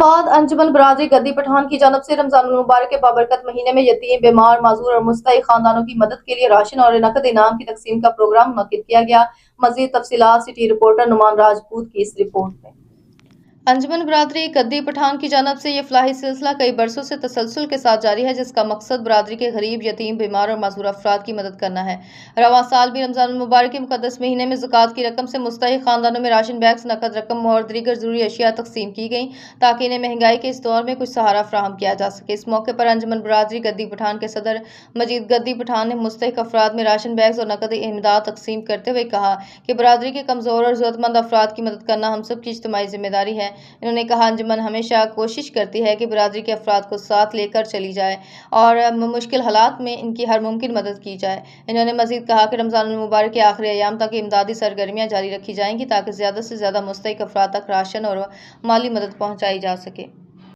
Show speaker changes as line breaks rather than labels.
फैसलाबाद अंजुमन बरादरी गद्दी पठान की जानब से रमजान मुबारक के बाबरकत महीने में यतीम, बीमार, माजूर और मुस्तहिक खानदानों की मदद के लिए राशन और नकद इनाम की तकसीम का प्रोग्राम मुनक्किद किया गया। मजीद तफसीलात सिटी रिपोर्टर नुमान राजपूत की इस रिपोर्ट में। अंजुमन बरादरी गद्दी पठान की जानब से ये फलाही सिलसिला कई बरसों से तसलसल के साथ जारी है, जिसका मकसद बरादरी के गरीब, यतीम, बीमार और माजूर अफराद की मदद करना है। रवां साल भी रमजान मुबारक के मुकद्दस महीने में ज़कात की रकम से मुस्तहिक खानदानों में राशन बैग्स, नकद रकम और दीगर ज़रूरी अशिया तकसीम की गई, ताकि इन्हें महंगाई के इस दौर में कुछ सहारा फ्राहम किया जा सके। इस मौके पर अंजुमन बरादरी गद्दी पठान के सदर मजीद गद्दी पठान ने मुस्तहिक अफराद में राशन बैग्स और नकद इमदाद तकसीम करते हुए कहा कि बरादरी के कमज़ोर और ज़रूरतमंद अफराद की मदद करना हम सब की इज्तिमाई जिम्मेदारी है। इन्होंने कहा, अंजुमन हमेशा कोशिश करती है कि बरादरी के अफराद को साथ लेकर चली जाए और मुश्किल हालात में इनकी हर मुमकिन मदद की जाए। इन्होंने मजीद कहा कि रमजान मुबारक के आखिरी अयाम तक इमदादी सरगर्मियाँ जारी रखी जाएंगी, ताकि ज़्यादा से ज़्यादा मुस्तहिक अफराद तक राशन और माली मदद पहुँचाई जा सके।